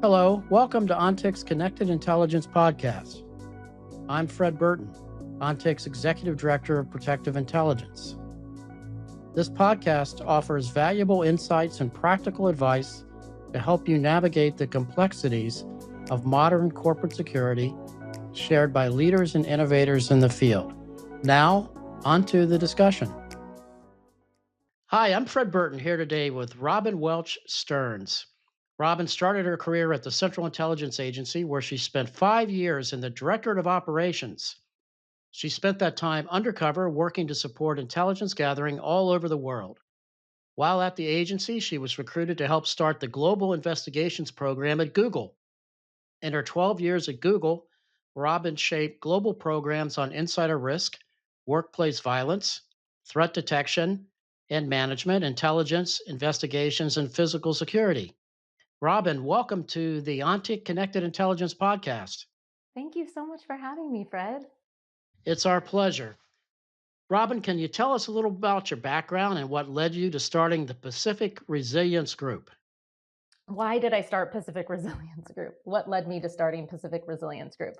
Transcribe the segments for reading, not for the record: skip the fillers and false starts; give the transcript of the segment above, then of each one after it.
Hello, welcome to ONTIC's Connected Intelligence Podcast. I'm Fred Burton, ONTIC's Executive Director of Protective Intelligence. This podcast offers valuable insights and practical advice to help you navigate the complexities of modern corporate security shared by leaders and innovators in the field. Now, on to the discussion. Hi, I'm Fred Burton here today with Robin Welch-Stearns. Robin started her career at the Central Intelligence Agency, where she spent 5 years in the Directorate of Operations. She spent that time undercover working to support intelligence gathering all over the world. While at the agency, she was recruited to help start the Global Investigations Program at Google. In her 12 years at Google, Robin shaped global programs on insider risk, workplace violence, threat detection and management, intelligence, investigations, and physical security. Robin, welcome to the ONTIC Connected Intelligence Podcast. Thank you so much for having me, Fred. It's our pleasure. Robin, can you tell us a little about your background and what led you to starting the Pacific Resilience Group? Why did I start Pacific Resilience Group? What led me to starting Pacific Resilience Group?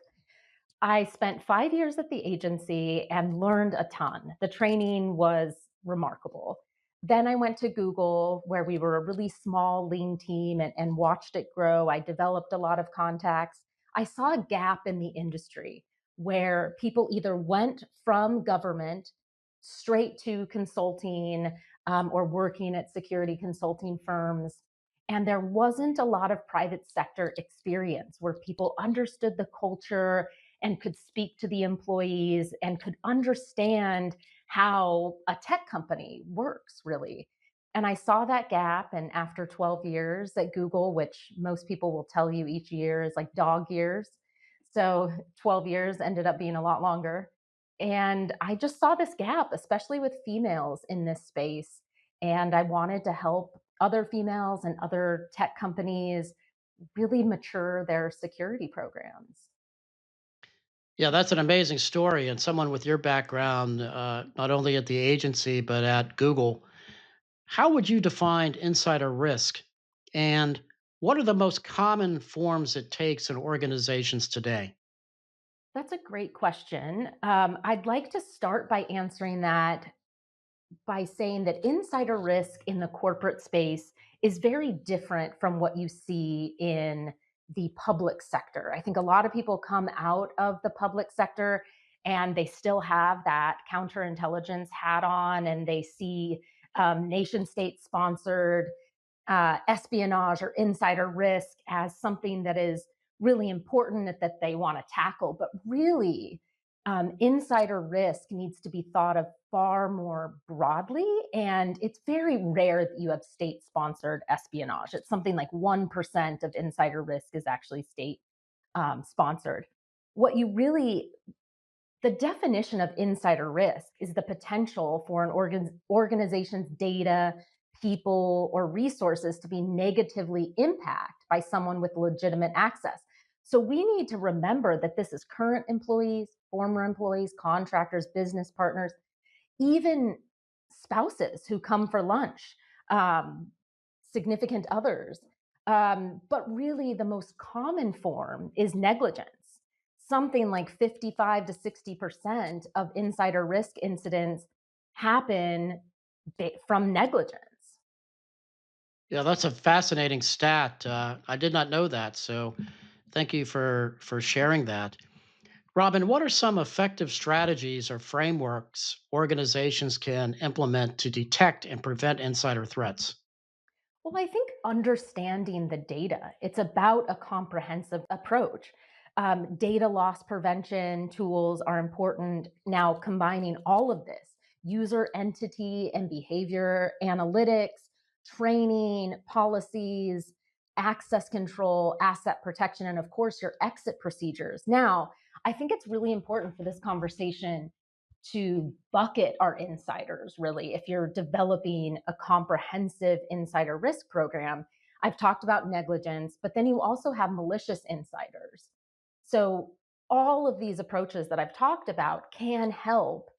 I spent 5 years at the agency and learned a ton. The training was remarkable. Then I went to Google, where we were a really small, lean team, and watched it grow. I developed a lot of contacts. I saw a gap in the industry where people either went from government straight to consulting or working at security consulting firms. And there wasn't a lot of private sector experience where people understood the culture and could speak to the employees and could understand how a tech company works, really. And I saw that gap. And after 12 years at Google, which most people will tell you each year is like dog years, so 12 years ended up being a lot longer. And I just saw this gap, especially with females in this space. And I wanted to help other females and other tech companies really mature their security programs. Yeah, that's an amazing story. And someone with your background, not only at the agency, but at Google, how would you define insider risk? And what are the most common forms it takes in organizations today? That's a great question. I'd like to start by answering that by saying that insider risk in the corporate space is very different from what you see in the public sector. I think a lot of people come out of the public sector and they still have that counterintelligence hat on, and they see nation state sponsored espionage or insider risk as something that is really important that they want to tackle. But really, insider risk needs to be thought of far more broadly. And it's very rare that you have state sponsored espionage. It's something like 1% of insider risk is actually state sponsored. What you really The definition of insider risk is the potential for an organization's data, people, or resources to be negatively impacted by someone with legitimate access. So we need to remember that this is current employees, former employees, contractors, business partners, even spouses who come for lunch, um, significant others. But really, the most common form is negligence. Something like 55 to 60% of insider risk incidents happen from negligence. Yeah, that's a fascinating stat. I did not know that. So thank you for sharing that. Robin, what are some effective strategies or frameworks organizations can implement to detect and prevent insider threats? Well, I think understanding the data, it's about a comprehensive approach. Data loss prevention tools are important. Now, combining all of this, user entity and behavior analytics, training, policies, access control, asset protection, and of course, your exit procedures. Now, I think it's really important for this conversation to bucket our insiders, really. If you're developing a comprehensive insider risk program, I've talked about negligence, but then you also have malicious insiders. So, all of these approaches that I've talked about can help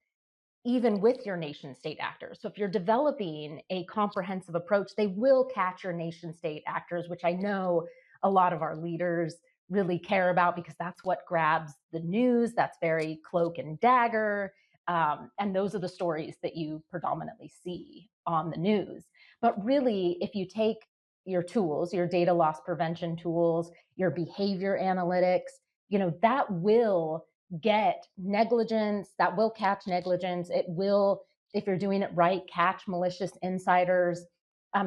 even with your nation state actors. So, if you're developing a comprehensive approach, they will catch your nation state actors, which I know a lot of our leaders really care about because that's what grabs the news. That's very cloak and dagger. And those are the stories that you predominantly see on the news. But really, if you take your tools, your data loss prevention tools, your behavior analytics, that will get negligence, that will catch negligence. It will, if you're doing it right, catch malicious insiders.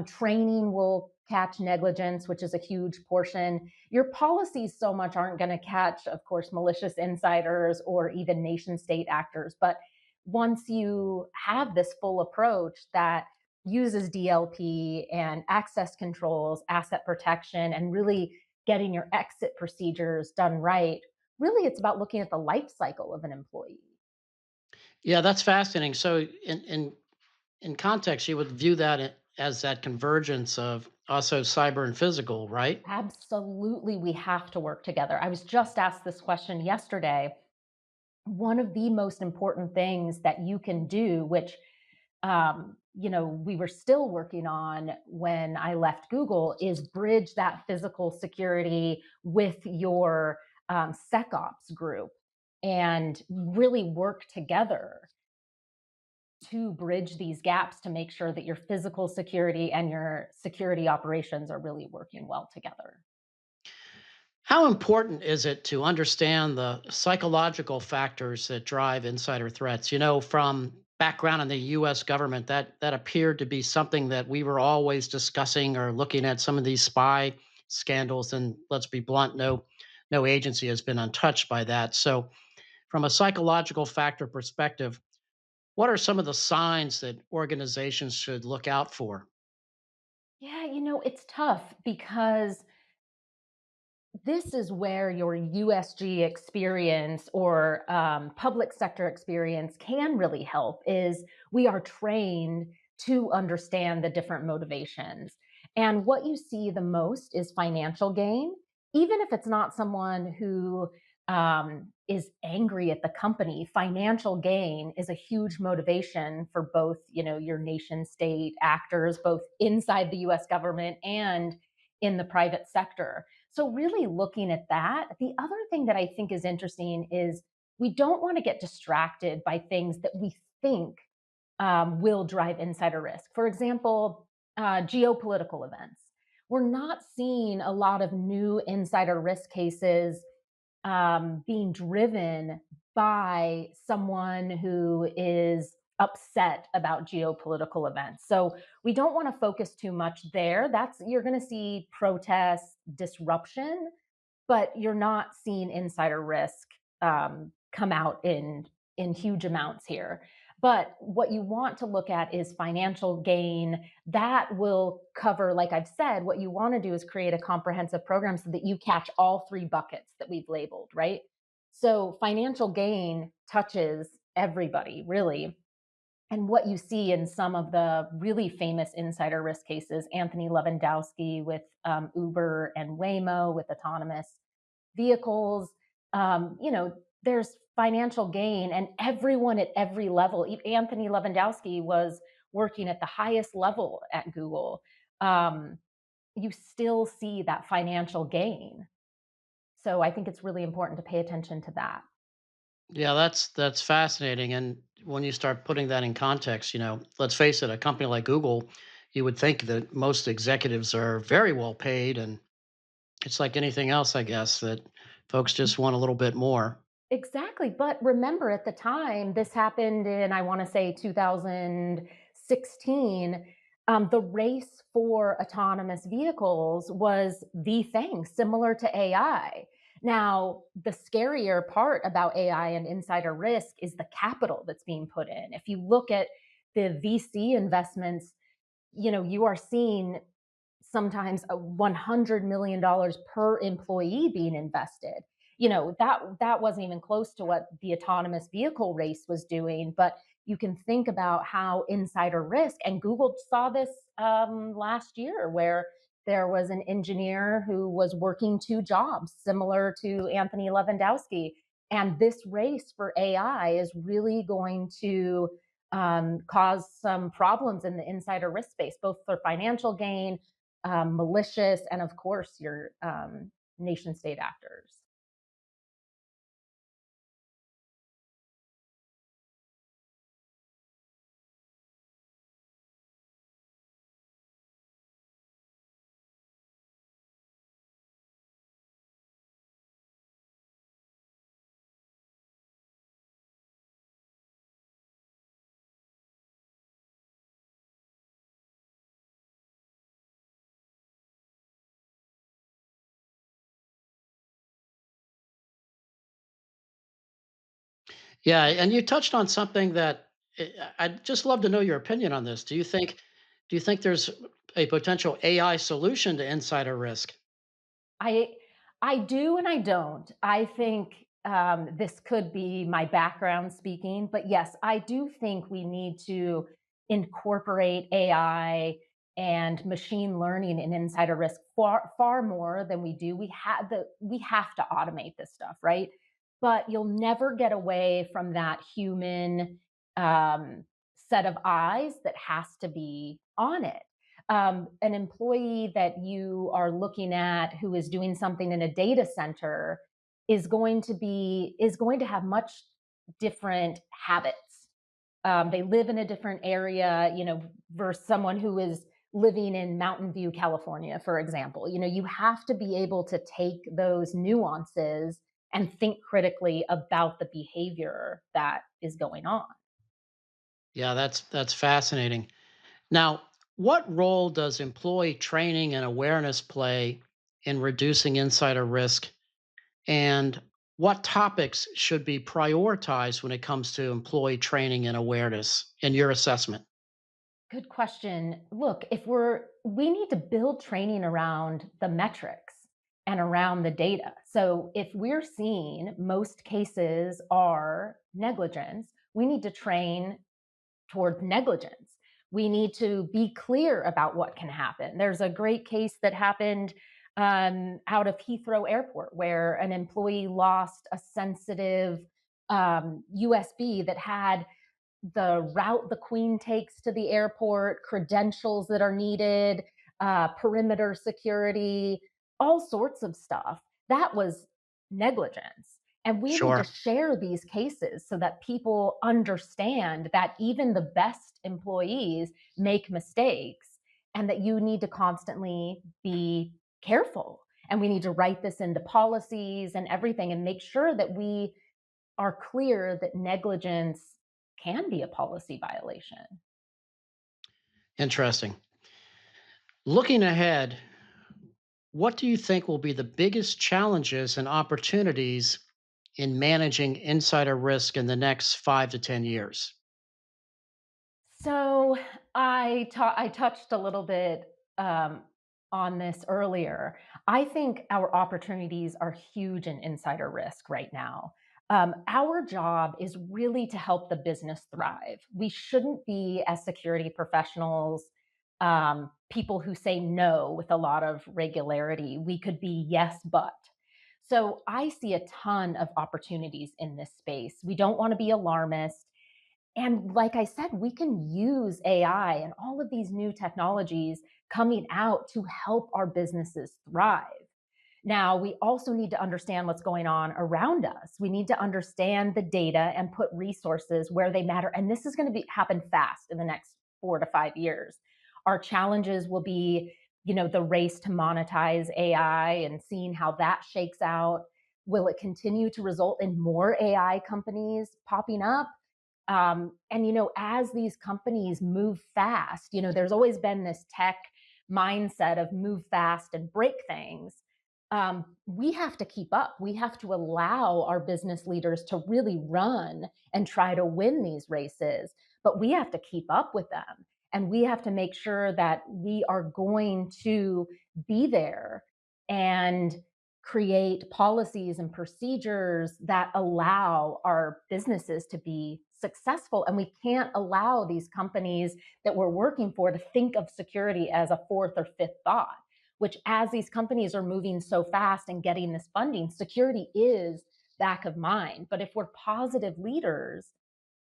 Training will catch negligence, which is a huge portion. Your policies so much aren't going to catch, of course, malicious insiders or even nation state actors. But once you have this full approach that uses DLP and access controls, asset protection, and really getting your exit procedures done right, really it's about looking at the life cycle of an employee. Yeah, that's fascinating. So, in context, you would view that as that convergence of also cyber and physical, right? Absolutely, we have to work together. I was just asked this question yesterday. One of the most important things that you can do, which we were still working on when I left Google, is bridge that physical security with your SecOps group and really work together to bridge these gaps to make sure that your physical security and your security operations are really working well together. How important is it to understand the psychological factors that drive insider threats? From background in the US government, that appeared to be something that we were always discussing or looking at some of these spy scandals. And let's be blunt, no agency has been untouched by that. So from a psychological factor perspective, what are some of the signs that organizations should look out for? Yeah, it's tough because this is where your USG experience or public sector experience can really help. Is we are trained to understand the different motivations. And what you see the most is financial gain, even if it's not someone who is angry at the company. Financial gain is a huge motivation for both, your nation state actors, both inside the US government and in the private sector. So, really looking at that. The other thing that I think is interesting is we don't want to get distracted by things that we think will drive insider risk. For example, geopolitical events. We're not seeing a lot of new insider risk cases being driven by someone who is upset about geopolitical events. So we don't want to focus too much there. That's You're going to see protests, disruption, but you're not seeing insider risk come out in huge amounts here. But what you want to look at is financial gain. That will cover, like I've said, what you want to do is create a comprehensive program so that you catch all three buckets that we've labeled, right? So financial gain touches everybody, really. And what you see in some of the really famous insider risk cases, Anthony Lewandowski with Uber and Waymo with autonomous vehicles, there's financial gain, and everyone at every level. Anthony Lewandowski was working at the highest level at Google. Um, you still see that financial gain. So I think it's really important to pay attention to that. Yeah, that's fascinating. And when you start putting that in context, let's face it, a company like Google, you would think that most executives are very well paid, and it's like anything else, I guess, that folks just want a little bit more. Exactly. But remember, at the time, this happened in, I want to say, 2016. The race for autonomous vehicles was the thing, similar to AI. Now, the scarier part about AI and insider risk is the capital that's being put in. If you look at the VC investments, you are seeing sometimes a $100 million per employee being invested. That wasn't even close to what the autonomous vehicle race was doing. But you can think about how insider risk, and Google saw this last year, where there was an engineer who was working two jobs, similar to Anthony Lewandowski. And this race for AI is really going to cause some problems in the insider risk space, both for financial gain, malicious, and of course, your nation state actors. Yeah, and you touched on something that I'd just love to know your opinion on this. Do you think there's a potential AI solution to insider risk? I I do and I don't. I think this could be my background speaking, but yes, I do think we need to incorporate AI and machine learning in insider risk far more than we do. We have to automate this stuff, right? But you'll never get away from that human um, set of eyes that has to be on it. An employee that you are looking at who is doing something in a data center is going to have much different habits. They live in a different area, versus someone who is living in Mountain View, California, for example. You have to be able to take those nuances and think critically about the behavior that is going on. Yeah, that's fascinating. Now, what role does employee training and awareness play in reducing insider risk? And what topics should be prioritized when it comes to employee training and awareness in your assessment? Good question. Look, if we need to build training around the metrics and around the data. So if we're seeing most cases are negligence, we need to train toward negligence. We need to be clear about what can happen. There's a great case that happened out of Heathrow Airport where an employee lost a sensitive USB that had the route the Queen takes to the airport, credentials that are needed, perimeter security, all sorts of stuff. That was negligence. And we need to Sure. share these cases so that people understand that even the best employees make mistakes and that you need to constantly be careful. And we need to write this into policies and everything and make sure that we are clear that negligence can be a policy violation. Interesting. Looking ahead, what do you think will be the biggest challenges and opportunities in managing insider risk in the next 5 to 10 years? So I touched a little bit on this earlier. I think our opportunities are huge in insider risk right now. Our job is really to help the business thrive. We shouldn't be, as security professionals, people who say no with a lot of regularity. We could be yes, but. So I see a ton of opportunities in this space. We don't want to be alarmist. And like I said, we can use AI and all of these new technologies coming out to help our businesses thrive. Now, we also need to understand what's going on around us. We need to understand the data and put resources where they matter. And this is going to happen fast in the next 4 to 5 years. Our challenges will be, the race to monetize AI and seeing how that shakes out. Will it continue to result in more AI companies popping up? And as these companies move fast, there's always been this tech mindset of move fast and break things. We have to keep up. We have to allow our business leaders to really run and try to win these races, but we have to keep up with them. And we have to make sure that we are going to be there and create policies and procedures that allow our businesses to be successful. And we can't allow these companies that we're working for to think of security as a fourth or fifth thought, which, as these companies are moving so fast and getting this funding, security is back of mind. But if we're positive leaders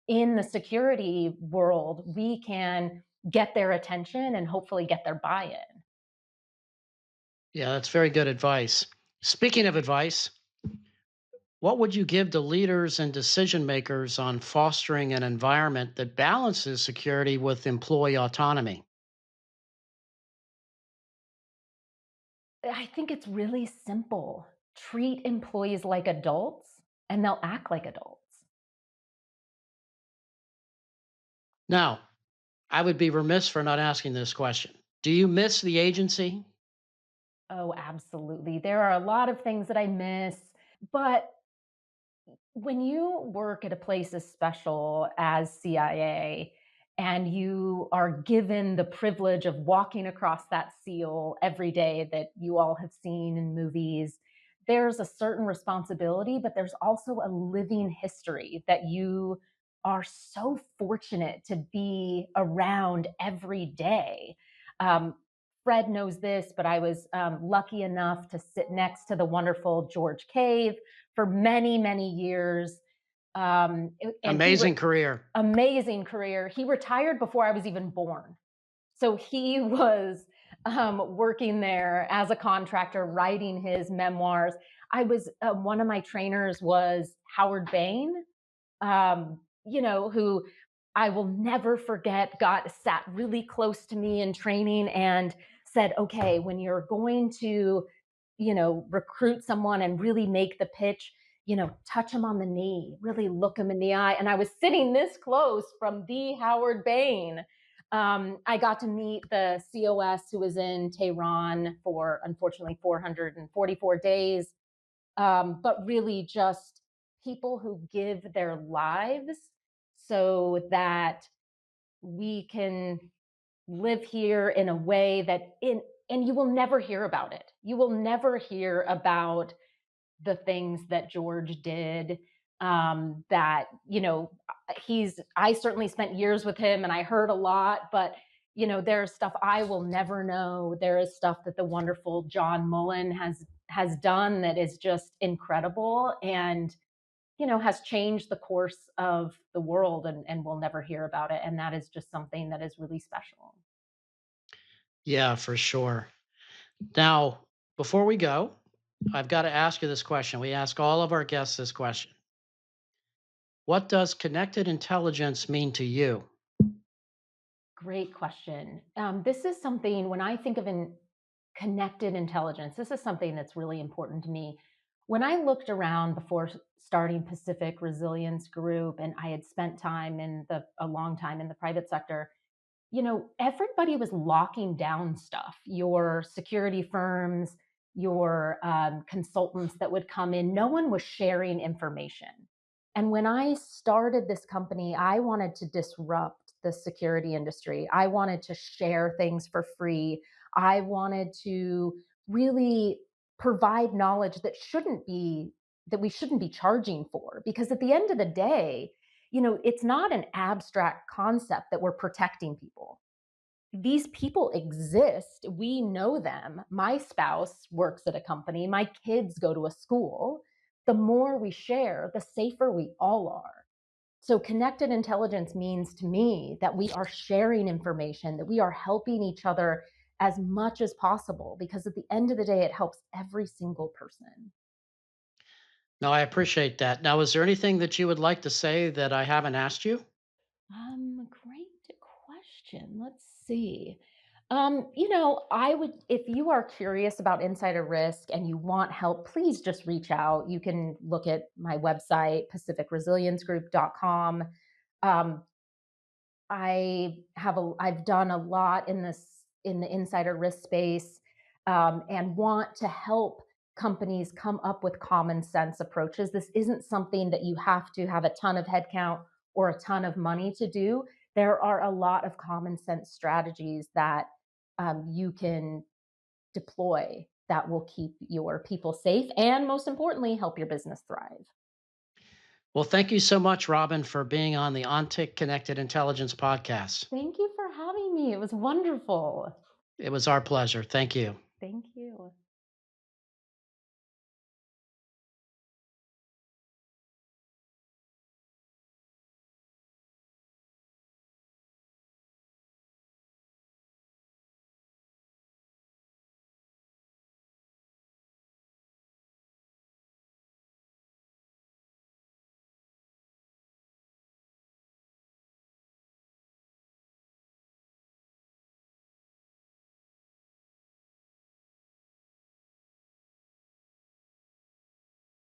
in the security world, we can get their attention and hopefully get their buy in. Yeah, that's very good advice. Speaking of advice, what would you give to leaders and decision makers on fostering an environment that balances security with employee autonomy? I think it's really simple. Treat employees like adults and they'll act like adults. Now, I would be remiss for not asking this question. Do you miss the agency? Oh, absolutely. There are a lot of things that I miss, but when you work at a place as special as CIA and you are given the privilege of walking across that seal every day that you all have seen in movies, there's a certain responsibility, but there's also a living history that you are so fortunate to be around every day. Um, Fred knows this, but I was lucky enough to sit next to the wonderful George Cave for many, many years. And Amazing career. amazing career. He retired before I was even born. So he was working there as a contractor, writing his memoirs. I was one of my trainers was Howard Bain, who I will never forget, got sat really close to me in training and said, okay, when you're going to, recruit someone and really make the pitch, touch them on the knee, really look them in the eye. And I was sitting this close from the Howard Bain. I got to meet the COS who was in Tehran for unfortunately 444 days, but really just people who give their lives so that we can live here in a way that in and you will never hear about it. You will never hear about the things that George did. That he's. I certainly spent years with him, and I heard a lot. But there's stuff I will never know. There is stuff that the wonderful John Mullen has done that is just incredible, and has changed the course of the world, and we'll never hear about it. And that is just something that is really special. Yeah, for sure. Now, before we go, I've got to ask you this question. We ask all of our guests this question. What does connected intelligence mean to you? Great question. This is something when I think of connected intelligence, this is something that's really important to me. When I looked around before starting Pacific Resilience Group, and I had spent a long time in the private sector, everybody was locking down stuff. Your security firms, your consultants that would come in, no one was sharing information. And when I started this company, I wanted to disrupt the security industry. I wanted to share things for free. I wanted to really provide knowledge that we shouldn't be charging for, because at the end of the day, it's not an abstract concept that we're protecting people. These people exist. We know them. My spouse works at a company. My kids go to a school. The more we share, the safer we all are. So, connected intelligence means to me that we are sharing information, that we are helping each other as much as possible, because at the end of the day, it helps every single person. No, I appreciate that. Now, is there anything that you would like to say that I haven't asked you? Great question. Let's see. I would, if you are curious about insider risk and you want help, please just reach out. You can look at my website, pacificresiliencegroup.com. Um, I've done a lot in the insider risk space, and want to help companies come up with common sense approaches. This isn't something that you have to have a ton of headcount or a ton of money to do. There are a lot of common sense strategies that you can deploy that will keep your people safe and, most importantly, help your business thrive. Well, thank you so much, Robin, for being on the OnTick Connected Intelligence podcast. Thank you for having me. It was wonderful. It was our pleasure. Thank you. Thank you.